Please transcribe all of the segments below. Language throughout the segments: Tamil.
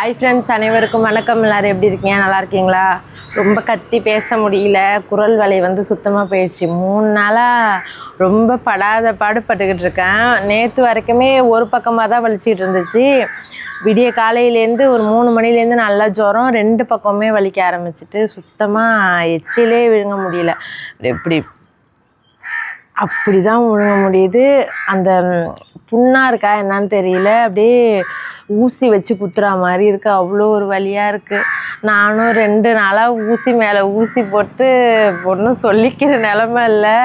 ஹாய் ஃப்ரெண்ட்ஸ், அனைவருக்கும் வணக்கம். எல்லோரும் எப்படி இருக்கீங்க? நல்லா இருக்கீங்களா? ரொம்ப கத்தி பேச முடியல, குரல் வலி வந்து சுத்தமாக போயிடுச்சு. 3 நாளாக ரொம்ப படாத பாடுபட்டுக்கிட்டு இருக்கேன். நேற்று வரைக்குமே ஒரு பக்கமாக தான் வலிச்சிக்கிட்டு இருந்துச்சு. விடிய காலையிலேருந்து ஒரு 3 மணிலேருந்து நல்லா ஜுரம், 2 பக்கமே வலிக்க ஆரம்பிச்சிட்டு சுத்தமாக எச்சிலே விழுங்க முடியல. எப்படி அப்படி தான் முழுங்க முடியுது. அந்த புண்ணாக இருக்கா என்னான்னு தெரியல, அப்படியே ஊசி வச்சு குத்துறா மாதிரி இருக்குது. அவ்வளோ ஒரு வலியாக இருக்குது. நானும் 2 நாளாக ஊசி மேலே ஊசி போட்டு ஒன்றும் சொல்லிக்கிற நிலமை இல்லை.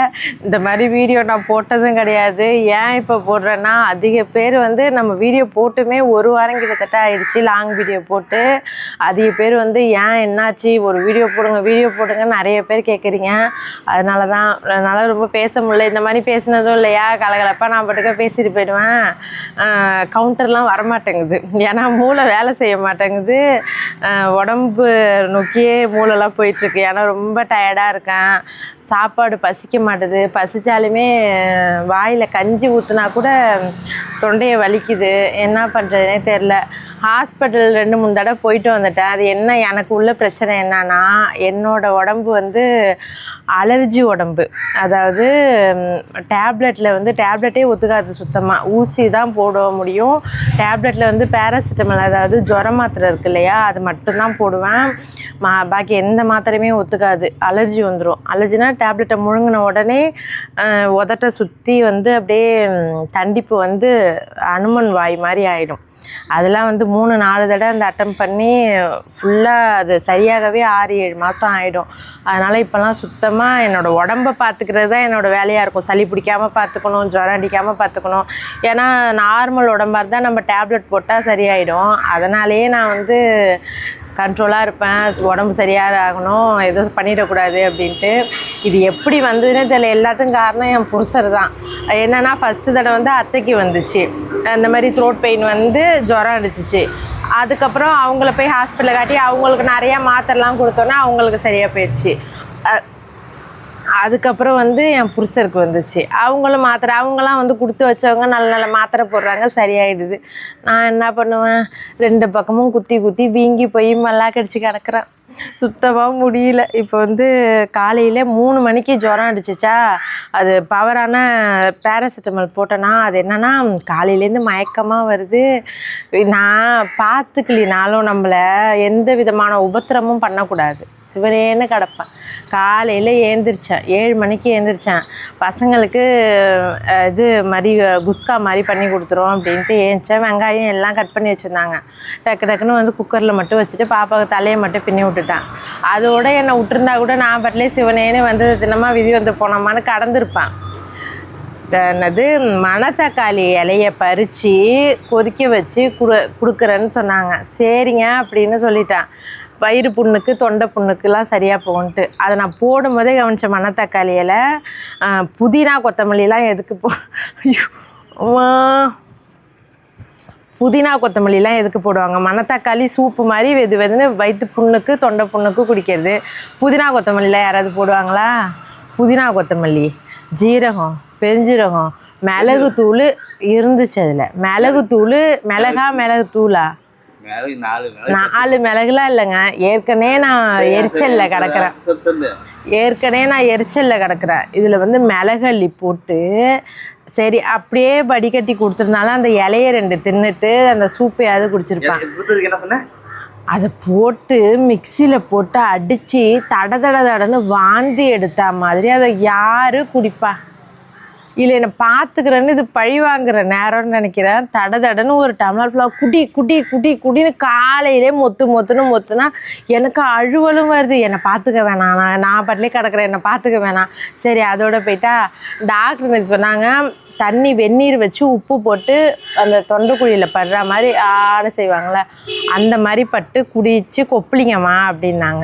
இந்த மாதிரி வீடியோ நான் போட்டதும் கிடையாது. ஏன் இப்போ போடுறேன்னா, அதிக பேர் வந்து நம்ம வீடியோ போட்டுமே 1 வாரம் கிட்டத்தட்ட ஆயிடுச்சு, லாங் வீடியோ போட்டு. அதிக பேர் வந்து ஏன் என்னாச்சு, ஒரு வீடியோ போடுங்க நிறைய பேர் கேட்குறீங்க. அதனால ரொம்ப பேச முடியல. இந்த மாதிரி பேசினதும் இல்லையா, கலகலப்பாக நான் பாட்டுக்க பேசிட்டு போயிடுவேன். கவுண்டர்லாம் வரமாட்டேங்குது, ஏன்னா மூளை வேலை செய்ய மாட்டேங்குது. உடம்பு நோக்கியே மூளைலாம் போயிட்டுருக்கு. ஏன்னா ரொம்ப டயர்டாக இருக்கேன். சாப்பாடு பசிக்க மாட்டுது. பசித்தாலுமே வாயில் கஞ்சி ஊற்றுனா கூட தொண்டையை வலிக்குது. என்ன பண்ணுறதுனே தெரில. ஹாஸ்பிட்டல் 2-3 தடவை போயிட்டு வந்துட்டேன். அது என்ன, எனக்கு உள்ள பிரச்சனை என்னன்னா, என்னோடய உடம்பு வந்து அலர்ஜி உடம்பு. அதாவது டேப்லெட்டில் வந்து டேப்லெட்டே ஒத்துக்காது சுத்தமாக. ஊசி தான் போட முடியும். டேப்லெட்டில் வந்து பேராசிட்டமல், அதாவது ஜுர மாத்திரை இருக்கு இல்லையா, அது மட்டும்தான் போடுவேன். பாக்கி எந்த மாத்திரையுமே ஒத்துக்காது. அலர்ஜி வந்துடும். அலர்ஜினா டேப்லெட்டை முழுங்கின உடனே உதட்டை சுற்றி வந்து அப்படியே தண்டிப்பு வந்து அனுமன் வாய் மாதிரி ஆகிடும். அதெல்லாம் வந்து 3-4 தடவை அந்த அட்டம் பண்ணி ஃபுல்லாக அது சரியாகவே 6-7 மாதம் ஆகிடும். அதனால் இப்போல்லாம் சுத்தமாக என்னோடய உடம்பை பார்த்துக்கிறது தான் என்னோடய வேலையாக இருக்கும். சளி பிடிக்காமல் பார்த்துக்கணும், ஜுரம் அடிக்காமல் பார்த்துக்கணும். ஏன்னா நார்மல் உடம்பாக இருந்தால் நம்ம டேப்லெட் போட்டால் சரியாயிடும். அதனாலேயே நான் வந்து கண்ட்ரோலாக இருப்பேன். உடம்பு சரியாக ஆகணும், எதுவும் பண்ணிடக்கூடாது அப்படின்ட்டு. இது எப்படி வந்ததுன்னே தெரியல. எல்லாத்துக்கும் காரணம் என் புருஷர் தான். என்னென்னா, ஃபஸ்ட்டு தடவை வந்து அத்தைக்கு வந்துச்சு அந்த மாதிரி த்ரோட் பெயின் வந்து ஜுரம் அடிச்சிச்சு. அதுக்கப்புறம் அவங்கள போய் ஹாஸ்பிட்டலில் காட்டி அவங்களுக்கு நிறையா மாத்திரைலாம் கொடுத்தோன்னா அவங்களுக்கு சரியாக போயிடுச்சு. அதுக்கப்புறம் வந்து என் புருஷருக்கு வந்துச்சு. அவங்களாம் வந்து கொடுத்து வச்சவங்க நல்ல நல்ல மாத்திரை போடுறாங்க, சரியாயிடுது. நான் என்ன பண்ணுவேன், 2 பக்கமும் குத்தி வீங்கி போய் மல்லா கடிச்சு கிடக்குறேன். சுத்தமாக முடியல. இப்போ வந்து காலையில் 3 மணிக்கு ஜுரம் அடிச்சிச்சா, அது பவரான பேராசிட்டமல் போட்டேன்னா, அது என்னென்னா காலையிலேருந்து மயக்கமாக வருது. நான் பார்த்துக்கலினாலும் நம்மளை எந்த விதமான உபத்திரமும் பண்ணக்கூடாது, சிவனேன்னு கிடப்பேன். காலையில் ஏந்திரிச்சேன், 7 மணிக்கு ஏந்திரிச்சேன். பசங்களுக்கு இது மாதிரி குஸ்கா மாதிரி பண்ணி கொடுத்துருவோம் அப்படின்ட்டு ஏந்திச்சேன். வெங்காயம் எல்லாம் கட் பண்ணி வச்சுருந்தாங்க. டக்குன்னு வந்து குக்கரில் மட்டும் வச்சுட்டு பாப்பாவுக்கு தலையை மட்டும் பின்னி விட்டுட்டேன். அதோடு என்னை விட்டுருந்தா கூட நான் பாட்டிலே சிவனேன்னு வந்து தினமாக விதி வந்து போனோமான்னு கடந்திருப்பேன். என்னது, மணத்தக்காளி இலையை பறித்து கொதிக்க வச்சு கொடுக்குறேன்னு சொன்னாங்க. சரிங்க அப்படின்னு சொல்லிட்டேன். வயிறு புண்ணுக்கு, தொண்டை புண்ணுக்குலாம் சரியாக போகுன்ட்டு. அதை நான் போடும்போதே கவனித்த மணத்தக்காளி இலை, புதினா கொத்தமல்லிலாம் எதுக்கு புதினா கொத்தமல்லிலாம் எதுக்கு போடுவாங்க? மணத்தக்காளி சூப்பு மாதிரி வெதுன்னு வயிற்று புண்ணுக்கு, தொண்டை புண்ணுக்கு குடிக்கிறது. புதினா கொத்தமல்லிலாம் யாராவது போடுவாங்களா? புதினா கொத்தமல்லி, ஜீரகம், பெருஞ்சீரகம், மிளகுத்தூள் இருந்துச்சு. அதில் மிளகுத்தூள், மிளகுத்தூளா 4 மிளகுலாம் இல்லைங்க. ஏற்கனவே நான் எரிச்சலில் கிடக்கிறேன். இதில் வந்து மிளகள்ளி போட்டு சரி அப்படியே வடிகட்டி கொடுத்துருந்தாலும் அந்த இலையை 2 தின்னுட்டு அந்த சூப்பையாவது குடிச்சிருப்பான். அதை போட்டு மிக்சியில் போட்டு அடித்து தடன்னு வாந்தி எடுத்தா மாதிரி அதை யார் குடிப்பா? இல்லை என்னை பார்த்துக்கிறேன்னு இது பழி வாங்குற நேரம்னு நினைக்கிறேன். தடன்னு ஒரு டம்ளர் ஃபுல்லாக குடின்னு காலையிலே மொத்துனா எனக்கு அழுவலும் வருது. என்னை பார்த்துக்க வேணாம், நான் பாட்டிலே கிடக்கிறேன், என்னை பார்த்துக்க வேணாம். சரி அதோடு போயிட்டா டாக்டர் சொன்னாங்க, தண்ணி வெந்நீர் வச்சு உப்பு போட்டு அந்த தொண்டைக்குழியில் படுற மாதிரி ஆட செய்வாங்களே, அந்த மாதிரி பட்டு குடிச்சு கொப்பளிங்கம்மா அப்படின்னாங்க.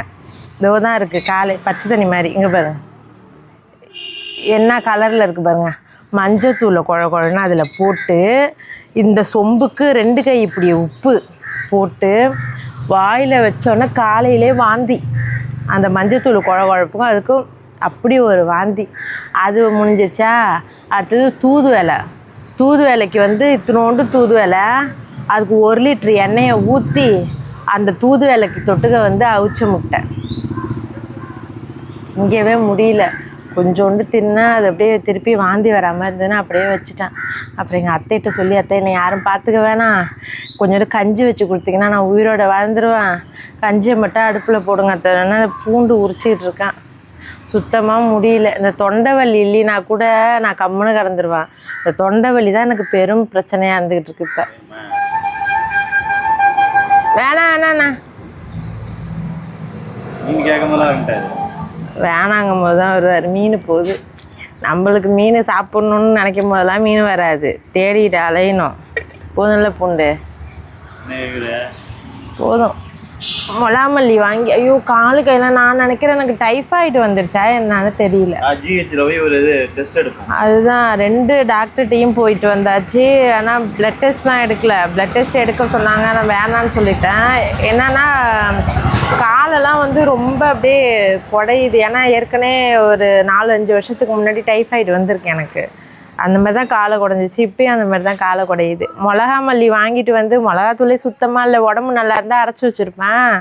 இதோ தான் இருக்குது காலை பச்சை தண்ணி மாதிரி. இங்கே பாருங்க என்ன கலரில் இருக்குது பாருங்க. மஞ்சத்தூளை குழன்னு அதில் போட்டு இந்த சொம்புக்கு 2 கை இப்படி உப்பு போட்டு வாயில் வச்சோன்னே காலையிலே வாந்தி. அந்த மஞ்சத்தூள் குழப்புக்கும் அதுக்கும் அப்படி ஒரு வாந்தி. அது முடிஞ்சிருச்சா. அடுத்தது தூதுவளைக்கு வந்து இத்தினோண்டு தூதுவளை, அதுக்கு 1 லிட்டர் எண்ணெயை ஊற்றி அந்த தூதுவளைக்கு தொட்டுக்க வந்து அவிச்ச முட்டை. இங்கேவே முடியல, கொஞ்சோண்டு தின்னா அது அப்படியே திருப்பி வாந்தி வராமல் இருந்ததுன்னா அப்படியே வச்சுட்டேன். அப்புறம் எங்கள் அத்தைகிட்ட சொல்லி, அத்தை என்னை யாரும் பார்த்துக்க வேணாம், கொஞ்சோண்டு கஞ்சி வச்சு கொடுத்தீங்கன்னா நான் உயிரோட வாழ்ந்துருவேன், கஞ்சியை மட்டும் அடுப்பில் போடுங்க அத்தைன்னா பூண்டு உரிச்சிக்கிட்டு இருக்கேன். சுத்தமாக முடியல. இந்த தொண்டை வலி இல்லைனா கூட நான் கம்முன்னு கிடந்துருவேன். இந்த தொண்டை வலி தான் எனக்கு பெரும் பிரச்சனையாக இருந்துக்கிட்டு இருக்கு. இப்போ வேணாண்ணா வேணாங்கும் போது தான் வருவார். மீன் போகுது, நம்மளுக்கு மீன் சாப்பிட்ணுன்னு நினைக்கும் போதெல்லாம் மீன் வராது, தேடிட்டு அலையணும். போதும்ல பூண்டு போதும். மொளாமல்லி வாங்கி, ஐயோ காலு கையில் நான் நினைக்கிறேன் எனக்கு டைஃபாய்டு வந்துருச்சா என்னன்னு தெரியல. அதுதான் 2 டாக்டர்கிட்டையும் போயிட்டு வந்தாச்சு. ஆனால் பிளட் டெஸ்ட் தான் எடுக்கல. பிளட் டெஸ்ட் எடுக்க சொன்னாங்க, நான் வேணான்னு சொல்லிட்டேன். என்னன்னா காலெல்லாம் வந்து ரொம்ப அப்படியே குடையுது. ஏன்னா ஏற்கனவே ஒரு 4-5 வருஷத்துக்கு முன்னாடி டைஃபாய்டு வந்திருக்கு எனக்கு. அந்த மாதிரி தான் காலை குடைஞ்சிச்சு. இப்போயும் அந்த மாதிரி தான் காலை குடையுது. மிளகா மல்லி வாங்கிட்டு வந்து, மிளகாத்தூளே சுத்தமாக இல்லை, உடம்பு நல்லா இருந்தால் அரைச்சி வச்சுருப்பேன்.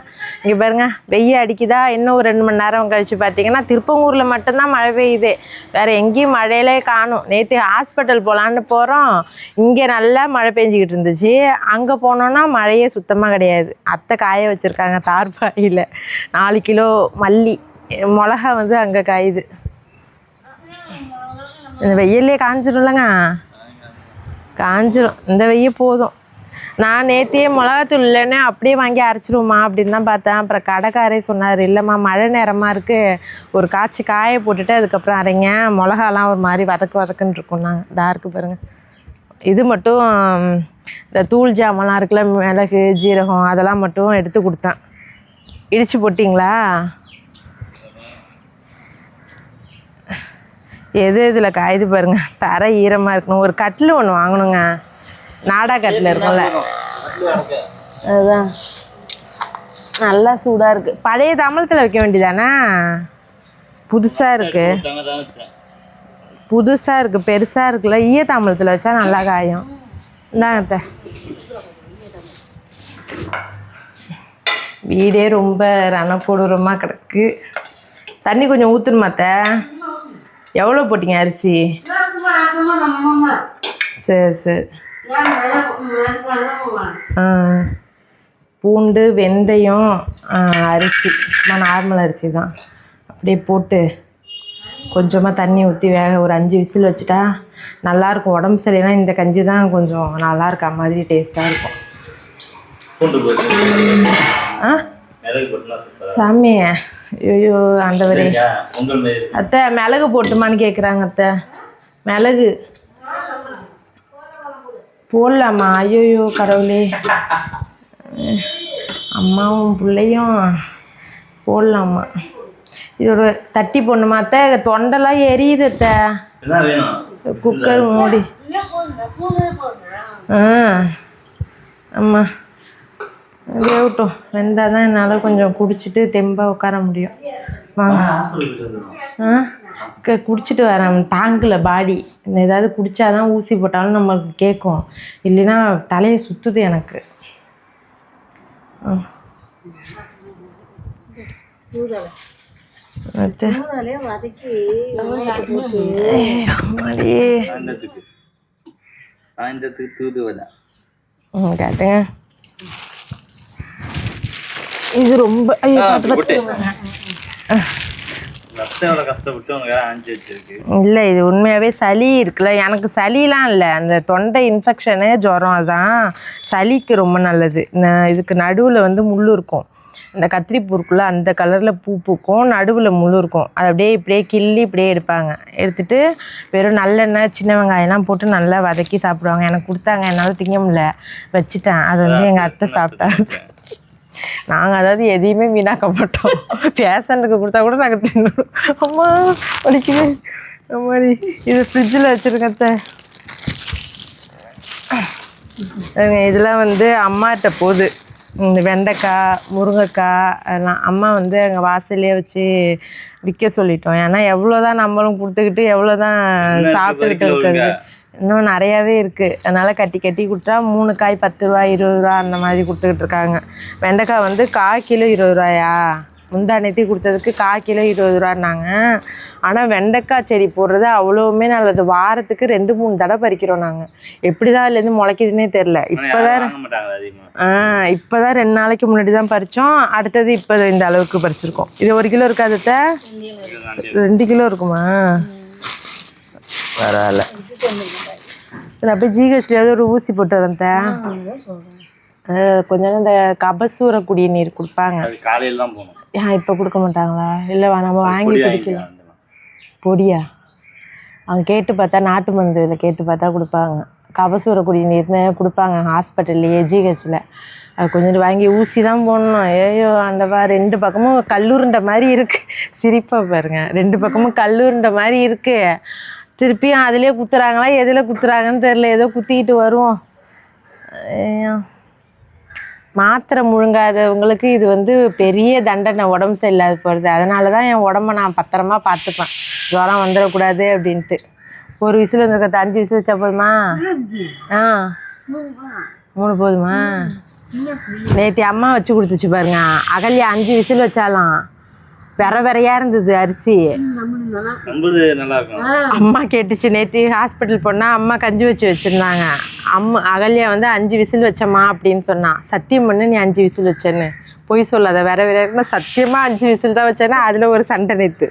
இங்கே பாருங்க, வெய்ய அடிக்குதா. இன்னும் ஒரு 2 மணி நேரம் கழிச்சு பார்த்தீங்கன்னா திருப்பங்கூரில் மட்டும்தான் மழை பெய்யுது, வேறு எங்கேயும் மழையிலே காணும். நேற்று ஹாஸ்பிட்டல் போகலான்னு போகிறோம், இங்கே நல்லா மழை பெஞ்சிக்கிட்டு இருந்துச்சு. அங்கே போனோன்னா மழையே சுத்தமாக கிடையாது. அத்தை காய வச்சுருக்காங்க தார்பாயில் 4 கிலோ மல்லி. மிளகா வந்து அங்கே காயுது. இந்த வெயிலே காஞ்சிடும்லங்க, காஞ்சிடும். இந்த வெயில் போதும். நான் நேற்றையே மிளகாத்தூள் இல்லைன்னு அப்படியே வாங்கி அரைச்சிடுவோம்மா அப்படின்னு தான் பார்த்தேன். அப்புறம் கடைக்காரே சொன்னார், இல்லைம்மா மழை நேரமாக இருக்குது, ஒரு காய போட்டுட்டு அதுக்கப்புறம் அரைங்க, மிளகாலாம் ஒரு மாதிரி வதக்குன்னு இருக்கும். நாங்கள் தாருக்கு பாருங்கள். இது மட்டும் இந்த தூள் ஜாமெல்லாம் இருக்குல்ல, மிளகு ஜீரகம் அதெல்லாம் மட்டும் எடுத்து கொடுத்தேன். இடித்து போட்டிங்களா? எது இதில் காயுது பாருங்க, தரை ஈரமாக இருக்கணும். ஒரு கட்டில் ஒன்று வாங்கணுங்க, நாடா கட்டில் இருக்கும்ல, அதுதான் நல்லா சூடாக இருக்குது. பழைய தாமலத்தில் வைக்க வேண்டியதானே? புதுசாக இருக்குது, புதுசாக இருக்குது, பெருசாக இருக்குல்ல. ஈய தாமலத்தில் வச்சா நல்லா காயும். இந்தாங்க, வீடே ரொம்ப ரணப்பொடூரமாக கிடக்கு. தண்ணி கொஞ்சம் ஊற்றணுமாத்த? எவ்வளோ போட்டிங்க அரிசி? சரி சரி. பூண்டு, வெந்தயம், அரிசி சும்மா நார்மல் அரிசி தான், அப்படியே போட்டு கொஞ்சமாக தண்ணி ஊற்றி ஒரு 5 விசில் வச்சுட்டா நல்லாயிருக்கும். உடம்பு சரியில்லைனா இந்த கஞ்சி தான் கொஞ்சம் நல்லா இருக்கா மாதிரி டேஸ்ட்டாக இருக்கும். சாமி, ஐயோ ஆண்டவரே. அத்தை மிளகு போட்டுமான்னு கேட்குறாங்க. அத்தை மிளகு போடலாமா? ஐயோயோ கடவுளே, அம்மாவும் பிள்ளையும் போடலாமா? இதோட தட்டி போடணுமா அத்தை? தொண்டெல்லாம் எரியுது அத்தை. குக்கர் மூடி. ஆமாம் வேகட்டும், வெந்தால் தான் என்னால் கொஞ்சம் குடிச்சிட்டு தெம்பாக உட்கார முடியும். வாங்க. குடிச்சிட்டு வரேன், தாங்கல பாடி. இந்த ஏதாவது குடித்தாதான் ஊசி போட்டாலும் நம்மளுக்கு கேட்கும், இல்லைன்னா தலையை சுற்றுது எனக்கு. காட்டுங்க. இது ரொம்ப இல்லை, இது உண்மையாகவே சளி இருக்குல்ல, எனக்கு சளிலாம் இல்லை, அந்த தொண்டை இன்ஃபெக்ஷனு ஜுரம், அதான் சளிக்கு ரொம்ப நல்லது. இதுக்கு நடுவில் வந்து முள் இருக்கும், இந்த கத்திரிப்பூ இருக்குல்ல அந்த கலரில் பூ பூக்கும், நடுவில் முள் இருக்கும். அது அப்படியே இப்படியே கிள்ளி இப்படியே எடுப்பாங்க. எடுத்துகிட்டு வெறும் நல்லெண்ணெய் சின்ன வெங்காயம்லாம் போட்டு நல்லா வதக்கி சாப்பிடுவாங்க. எனக்கு கொடுத்தாங்க, என்னால் திங்க முடியல, வச்சுட்டேன். அது வந்து எங்கள் அத்தை சாப்பிட்டாங்க. நாங்கள் அதாவது எதையுமே வீணாக்க மாட்டோம், பேஷண்ட்டுக்கு கொடுத்தா கூட நாங்கள் தின்னோம். அம்மா வலிக்குது அம்மாடி. இது ஃப்ரிட்ஜில் வச்சுருக்கத்த. இதெல்லாம் வந்து அம்மாட்ட போகுது, இந்த வெண்டைக்காய், முருங்கைக்காய் அதெல்லாம். அம்மா வந்து எங்கள் வாசல்லையே வச்சு விற்க சொல்லிட்டோம். ஏன்னா எவ்வளோ தான் நம்மளும் கொடுத்துக்கிட்டு எவ்வளோ தான் சாப்பிட்டுக்கிட்டு இருக்கிறது. இன்னும் நிறையாவே இருக்குது. அதனால் கட்டி கட்டி கொடுத்தா 3 காய் 10 ரூபா 20 ரூபா அந்த மாதிரி கொடுத்துக்கிட்டு இருக்காங்க. வெண்டைக்காய் வந்து 1/4 கிலோ 20 ரூபாயா? முந்தா நேத்தி கொடுத்ததுக்கு 1/4 கிலோ 20 ரூபான்னாங்க. ஆனால் வெண்டைக்காய் செடி போடுறது அவ்வளோவுமே நல்லது. வாரத்துக்கு 2-3 தடவை பறிக்கிறோம் நாங்கள். எப்படி தான் அதுலேருந்து முளைக்குதுன்னே தெரில. இப்போதான் 2 நாளைக்கு முன்னாடி தான் பறித்தோம். அடுத்தது இப்போ இந்த அளவுக்கு பறிச்சிருக்கோம். இது 1 கிலோ இருக்காது, 2 கிலோ இருக்குமா? பரவாயில்ல. இதில் அப்படியே ஜிஹெச்லேயாவது ஒரு ஊசி போட்டு வரேன். கொஞ்ச நேரம் இந்த கபசூர குடிநீர் கொடுப்பாங்க. காலையில் தான் போகணும். இப்போ கொடுக்க மாட்டாங்களா? இல்லை நம்ம வாங்கி குடிக்கலாம். பொடியா? அவங்க கேட்டு பார்த்தா நாட்டு மருந்து இதில் கேட்டு பார்த்தா கொடுப்பாங்க. கபசூர குடிநீர்னு கொடுப்பாங்க ஹாஸ்பிட்டல்லையே, ஜிஹெச்சில். அது கொஞ்சம் வாங்கி ஊசி தான் போடணும். ஐயோ ஆண்டவா, 2 பக்கமும் கல்லூருண்ட மாதிரி இருக்குது. சிரிப்பாக பாருங்க, 2 பக்கமும் கல்லூருண்ட மாதிரி இருக்குது. திருப்பியும் அதிலே குத்துறாங்களா எதில் குத்துறாங்கன்னு தெரில. ஏதோ குத்திக்கிட்டு வருவோம். மாத்திரை முழுங்காதவங்களுக்கு இது வந்து பெரிய தண்டனை, உடம்பு சரியில்லாத போகிறது. அதனால தான் என் உடம்ப நான் பத்திரமா பார்த்துப்பேன், ஜுரம் வந்துடக்கூடாது அப்படின்ட்டு. 1 விசில் வந்துருக்க, 5 விசில் வச்சா போதுமா? 3 போதுமா? நேற்று அம்மா வச்சு கொடுத்துச்சு பாருங்க. அகல்யா 5 விசில் வச்சாலாம். வெறையாக இருந்தது அரிசி. அம்மா கேட்டுச்சு. நேற்று ஹாஸ்பிட்டல் போனால் அம்மா கஞ்சி வச்சுருந்தாங்க. அகல்யா வந்து 5 விசில் வச்சம்மா அப்படின்னு சொன்னான். சத்தியம் பண்ணு நீ 5 விசில் வச்சேன்னு. பொய் சொல்லாத. வெறையாக சத்தியமாக 5 விசில் தான் வச்சேன்னா அதில் ஒரு சண்டை. நேற்று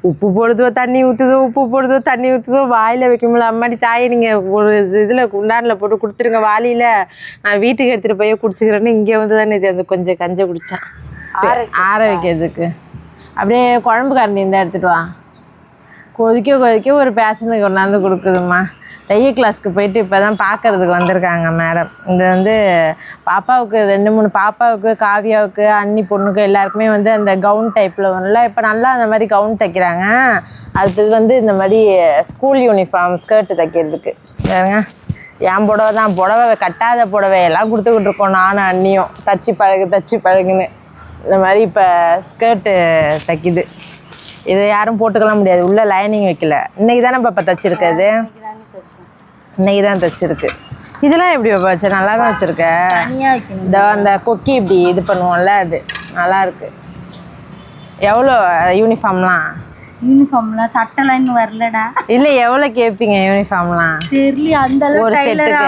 உப்பு போடுதோ தண்ணி ஊற்றுதோ, உப்பு போடுதோ தண்ணி ஊற்றுதோ, வாயில் வைக்க முடியல. அம்மாடி தாயை நீங்கள் ஒரு இதில் குண்டானில் போட்டு கொடுத்துருங்க வாளியில், நான் வீட்டுக்கு எடுத்துகிட்டு போய் குடிச்சிக்கிறேன்னு இங்கே வந்து தான் நேற்று அந்த கொஞ்சம் கஞ்சை குடித்தேன் ஆற வைக்கிறதுக்கு. அப்படியே குழம்பு கரண்டி இருந்தால் எடுத்துகிட்டு வா. கொதிக்க ஒரு பேஷனுக்கு கொண்டாந்து கொடுக்குதும்மா. தைய கிளாஸ்க்கு போயிட்டு இப்போ தான் பார்க்கறதுக்கு வந்திருக்காங்க மேடம். இது வந்து பாப்பாவுக்கு 2-3 பாப்பாவுக்கு, காவியாவுக்கு, அண்ணி பொண்ணுக்கு எல்லாருக்குமே வந்து அந்த கவுன் டைப்பில் வரல. இப்போ நல்லா அந்த மாதிரி கவுன் தைக்கிறாங்க. அடுத்தது வந்து இந்த மாதிரி ஸ்கூல் யூனிஃபார்ம் ஸ்கர்ட்டு தைக்கிறதுக்கு பாருங்க. என் புடவை தான், புடவை கட்டாத புடவை எல்லாம் கொடுத்துக்கிட்டு இருக்கோம் நானும் அண்ணியும். தச்சு பழகுன்னு இந்த மாதிரி இப்போ ஸ்கர்ட்டு தைக்குது. இதை யாரும் போட்டுக்கலாம் முடியாது, உள்ளே லைனிங் வைக்கல. இன்றைக்கி தானே பாப்பா தைச்சிருக்காது? இன்றைக்கி தான் தைச்சிருக்கு. இதெல்லாம் எப்படி பாப்பா வச்ச? நல்லா தான் வச்சுருக்க. இந்த அந்த கொக்கி இப்படி இது பண்ணுவோம்ல, அது நல்லாயிருக்கு. எவ்வளோ யூனிஃபார்ம்லாம்? சட்டெல்லாம் இன்னும் வரலடா. இல்லை எவ்வளோ கேட்பீங்க யூனிஃபார்ம்லாம்? தெரியல. அந்த ஒரு செட்டுக்கு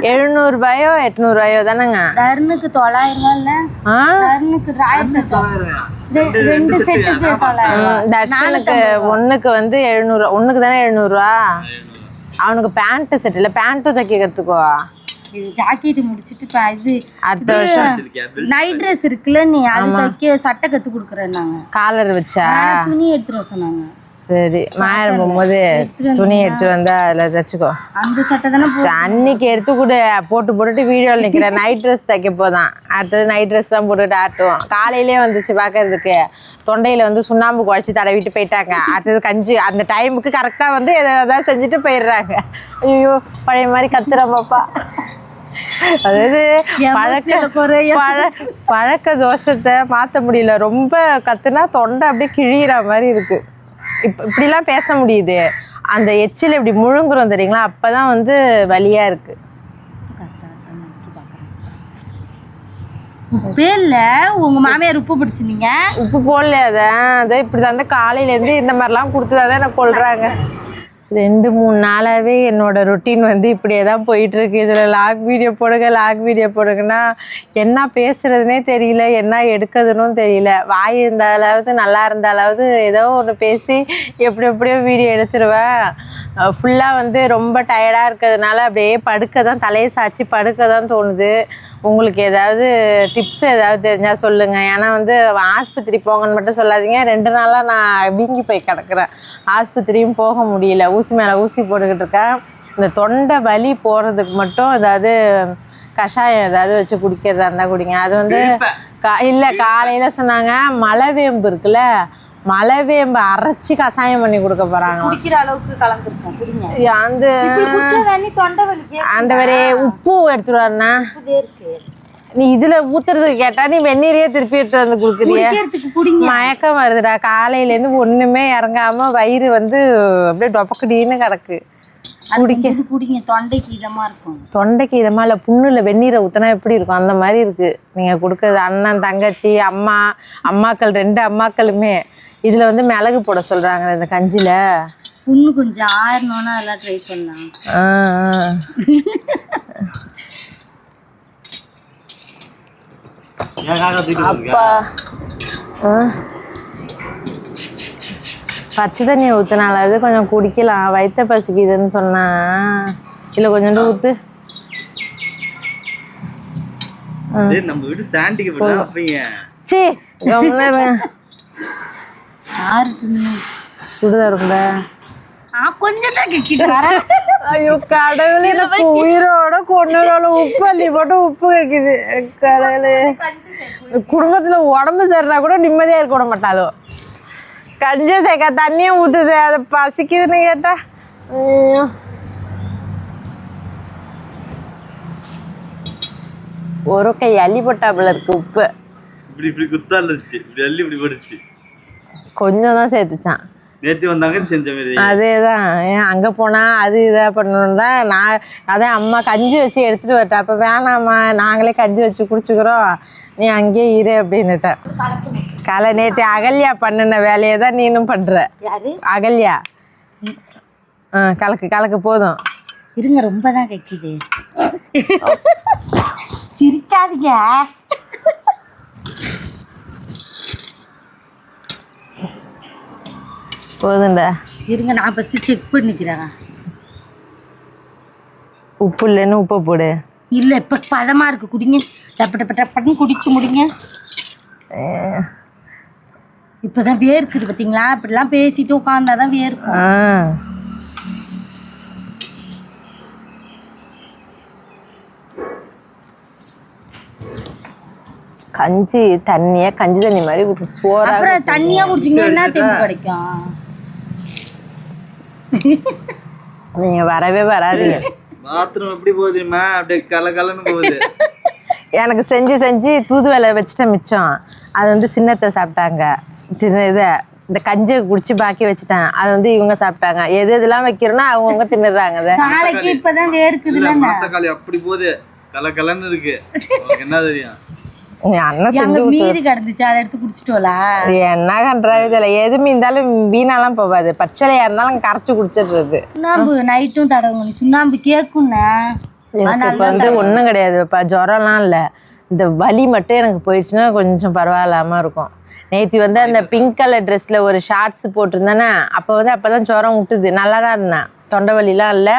700 ரூபாயோ 800 ரூபாயோ தானேங்க? தர்னுக்கு 900 ரூபாய். தர்னுக்கு 2 செட்டுக்கு 900. தர்ஷனுக்கு ஒன்றுக்கு வந்து 700. ஒன்றுக்கு தானே 700 ரூபா. அவனுக்கு பேண்ட்டு செட் இல்லை, பேண்ட்டும் தைக்க கற்றுக்கோ. இது ஜாக்கெட் முடிச்சிட்டு இது அடுத்த வருஷம் நைட் ட்ரெஸ் இருக்குல்ல, நீ அது தைக்க சட்டை கத்து கொடுக்குறேன். நாங்க காலர் வச்சா துணி எடுத்துட்டு சொன்னாங்க. சரி, மாயிரம் போகும்போது துணி எடுத்துட்டு வந்தா அதில் தைச்சிக்கோ. அந்த சட்டை தானே அன்னைக்கு எடுத்து கூட போட்டுட்டு வீடியோவில் நிற்கிறேன். நைட் ட்ரெஸ் தைக்க போதான். அடுத்தது நைட் ட்ரெஸ் தான் போட்டுட்டு ஆட்டுவோம். காலையிலே வந்துச்சு பார்க்கறதுக்கு. தொண்டையில் வந்து சுண்ணாம்பு குழச்சி தடவிட்டு போயிட்டாங்க. அடுத்தது கஞ்சி அந்த டைமுக்கு கரெக்டாக வந்து எதாவது செஞ்சுட்டு போயிடுறாங்க. ஐயோ பழைய மாதிரி கத்துற பாப்பா. அதாவது பழக்க தோஷத்தை மாற்ற முடியல. ரொம்ப கத்துனா தொண்டை அப்படியே கிழிகிற மாதிரி இருக்கு. இப்படிலாம் பேச முடியுது. அந்த எச்சில் இப்படி முழுங்குறோம் தெரியுங்களா, அப்பதான் வந்து வலியா இருக்கு. உப்பே இல்ல. உங்க மாமியார் உப்பு பிடிச்சிருந்தீங்க? உப்பு போடல. அதை இப்படிதான் அந்த காலையில இருந்து இந்த மாதிரிலாம் கொடுத்துதான் எனக்கு கொள்றாங்க. 2-3 நாளாகவே என்னோட ரொட்டீன் வந்து இப்படியே தான் போயிட்டுருக்கு. இதில் லாக் வீடியோ போடுங்கன்னா என்ன பேசுகிறதுனே தெரியல, என்ன எடுக்கிறதுனும் தெரியல. வாய் இருந்தாலாவது நல்லா இருந்தாலாவது ஏதோ ஒன்று பேசி எப்படியோ வீடியோ எடுத்துருவேன். ஃபுல்லாக வந்து ரொம்ப டயர்டாக இருக்கிறதுனால அப்படியே தலையை சாய்ச்சி படுக்க தான் தோணுது. உங்களுக்கு ஏதாவது டிப்ஸ் ஏதாவது தெரிஞ்சால் சொல்லுங்கள். ஏன்னா வந்து ஆஸ்பத்திரி போங்கன்னு மட்டும் சொல்லாதீங்க. 2 நாளாக நான் வீங்கி போய் கிடக்குறேன். ஆஸ்பத்திரியும் போக முடியல. ஊசி மேலே ஊசி போட்டுக்கிட்டு இருக்கேன். இந்த தொண்டை வலி போகிறதுக்கு மட்டும் ஏதாவது கஷாயம் ஏதாவது வச்சு குடிக்கிறதா இருந்தால் குடிங்க. அது வந்து இல்லை காலையில் சொன்னாங்க மலைவேம்பு இருக்குல்ல, மலைவேம்பு அரைச்சி கஷாயம் பண்ணி கொடுக்க போகிறாங்க. குடிக்கிற அளவுக்கு கலந்துருக்கோம் குடிங்க. அந்த தொண்டை வலிக்கு ஆண்டவரே உப்பு எடுத்துருவாருண்ணா. நீ இதுல ஊத்துறதுக்கு கேட்டா நீ வெந்நீரையே திருப்பி எடுத்து வந்து குடுக்குறிய. மயக்கம் வருதுடா. காலையில இருந்து ஒண்ணுமே இறங்காம வயிறு வந்து அப்படியே டொப்பக்கடின்னு கிடக்கு. அது குடிங்க, தொண்டைக்கு இதமா இருக்கும். தொண்டைக்கு இதமாக இல்லை, புண்ணுல வெந்நீரை ஊற்றினா எப்படி இருக்கும் அந்த மாதிரி இருக்குது நீங்கள் கொடுக்குறது. அண்ணன் தங்கச்சி அம்மாக்கள் 2 அம்மாக்களுமே இதில் வந்து மிளகு போட சொல்கிறாங்க இந்த கஞ்சியில். புண்ணு கொஞ்சம் ஆறணும்னா அதெல்லாம் ட்ரை பண்ணலாம். அப்பா பச்சை தண்ணியை ஊற்றினாலாவது கொஞ்சம் குடிக்கலாம். வயிற்ற பசிக்குதுன்னு சொன்னா இல்லை கொஞ்சோண்டு ஊற்று. நம்ம வீட்டு சாண்டிக்கு போடுங்க. சீ சுடுதா ரொம்ப கொஞ்சம் தான் கிட்ட. ஐயோ கடவுளே, உயிரோட கொண்டு உப்பு அள்ளி போட்டு உப்பு வைக்குது. கடவுளே, குடும்பத்துல உடம்பு சரினா கூட நிம்மதியா இருக்க விட மாட்டாளோ. கஞ்ச சேர்க்க தண்ணியும் ஊத்துது, அதை பசிக்குதுன்னு கேட்டா. ஒரு கை அள்ளி போட்டாப்புல இருக்கு உப்பு. இப்படி குத்தால இருந்துச்சு, இப்படி அள்ளி இப்படி போடுச்சு. கொஞ்சம் தான் சேர்த்துச்சான். நேற்று வந்தாங்க செஞ்ச மாதிரி. அதேதான், ஏன் அங்கே போனால் அது இதாக பண்ணணும் தான் நான். அதான் அம்மா கஞ்சி வச்சு எடுத்துகிட்டு வரட்டேன். அப்போ வேணாம்மா, நாங்களே கஞ்சி வச்சு குடிச்சுக்கிறோம், நீ அங்கேயே இரு அப்படின்னுட்டேன். நேற்று அகல்யா பண்ணின வேலையை தான் நீனும் பண்ணுற. அகல்யா கலக்கு போதும் இருங்க, ரொம்ப தான் கைக்குது. சிரிக்காதீங்க. போதுண்டா, இருங்க நான் ஃபஸ்ட்டு செக் பண்ணிக்கிறேன். உப்பு இல்லைன்னு உப்பை போடு. இல்லை இப்போ பதமாக இருக்குது, குடிங்க. டப்பன்னு குடிச்சு முடிங்க. இப்போ தான் வேர்க்குது பார்த்தீங்களா? இப்படிலாம் பேசிட்டு உட்காந்தா தான் வேர்க்கும். கஞ்சி தண்ணியா, கஞ்சி தண்ணி மாதிரி சோறா. அப்புறம் தண்ணியாக குடிச்சிங்கன்னா என்ன தெம்பு கிடைக்கும்? நீங்க வரவே வராதீங்க. பாத்ரூம் எப்படி போகுதுமா? அப்படியே கலன்னு போகுது. எனக்கு செஞ்சு தூதுவளை வச்சுட்ட மிச்சம். அது வந்து சின்னத்தை சாப்பிட்டாங்க. இதை இந்த கஞ்சியை குடிச்சு பாக்கி வச்சுட்டேன். அது வந்து இவங்க சாப்பிட்டாங்க. எதெல்லாம் வைக்கிறோன்னா அவங்கவுங்க தின்னுறாங்க. நாளைக்கு இப்பதான் வேர்க்குதுல. தக்காளி அப்படி போகுது, கலன்னு இருக்கு. என்ன தெரியும்? மீறி கிடந்துச்சு, அதை எடுத்து குடிச்சிட்டோலா. என்ன கன்றாவே தெரியல. எதுவுமே இருந்தாலும் வீணாலாம் போகாது. பச்சளையா இருந்தாலும் கரைச்சி குடிச்சிடுறது. சுண்ணாம்பு நைட்டும் தடவுங்க. சுண்ணாம்பு கேட்கும்னா இப்போ வந்து ஒன்றும் கிடையாது. இப்போ ஜுரம்லாம் இல்லை, இந்த வலி மட்டும் எனக்கு போயிடுச்சுன்னா கொஞ்சம் பரவாயில்லாமல் இருக்கும். நேற்று வந்து அந்த பிங்க் கலர் ட்ரெஸ்ஸில் ஒரு ஷார்ட்ஸ் போட்டிருந்தேன்னா அப்போ தான் ஜுரம் விட்டுது. நல்லா தான் இருந்தேன், தொண்டை வலிலாம் இல்லை.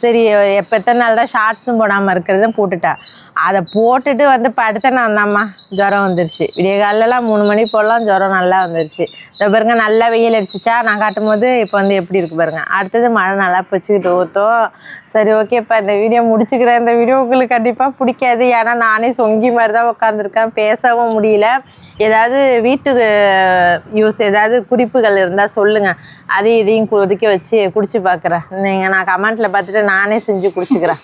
சரி எப்போ எத்தனை நாள் தான் ஷார்ட்ஸும் போடாமல் இருக்கிறதும் போட்டுட்டேன். அதை போட்டுட்டு வந்து படுத்தேன் நான் தான்மா, ஜுரம் வந்துருச்சு. விடிய காலெலாம் 3 மணி போடலாம் ஜுரம் நல்லா வந்துருச்சு. இதை பாருங்க, நல்லா வெயில் அடிச்சிச்சா நான் காட்டும் போது. இப்போ வந்து எப்படி இருக்கு பாருங்க. அடுத்தது மழை நல்லா பிடிச்சிக்கிட்டு ஊற்றும். சரி ஓகே, இப்போ இந்த வீடியோ முடிச்சுக்கிறேன். இந்த வீடியோ உங்களுக்கு கண்டிப்பாக பிடிக்காது, ஏன்னா நானே சொங்கி மாதிரி தான் உட்காந்துருக்கேன், பேசவும் முடியல. ஏதாவது வீட்டுக்கு யூஸ் ஏதாவது குறிப்புகள் இருந்தால் சொல்லுங்கள், அதையும் இதையும் கொதிக்க வச்சு குடிச்சு பார்க்குறேன். நீங்கள் நான் கமெண்ட்டில் பார்த்துட்டு நானே செஞ்சு குடிச்சுக்கிறேன்.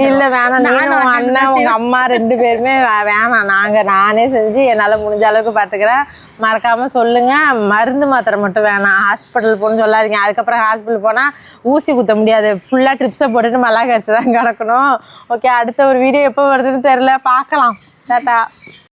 இல்லை வேணாம், நீனும் அண்ணன் உங்கள் அம்மா 2 பேருமே வேணாம், நானே செஞ்சு என்னால் முடிஞ்ச அளவுக்கு பார்த்துக்கிறேன். மறக்காமல் சொல்லுங்கள். மருந்து மாத்திரை மட்டும் வேணாம், ஹாஸ்பிட்டல் போகணும்னு சொல்லாதீங்க. அதுக்கப்புறம் ஹாஸ்பிட்டல் போனால் ஊசி குத்த முடியாது, ஃபுல்லாக ட்ரிப்ஸை போட்டுட்டு மல்லாக அடிச்சு தான் கிடக்கணும். ஓகே, அடுத்த ஒரு வீடியோ எப்போ வருதுன்னு தெரில, பார்க்கலாம். டாட்டா.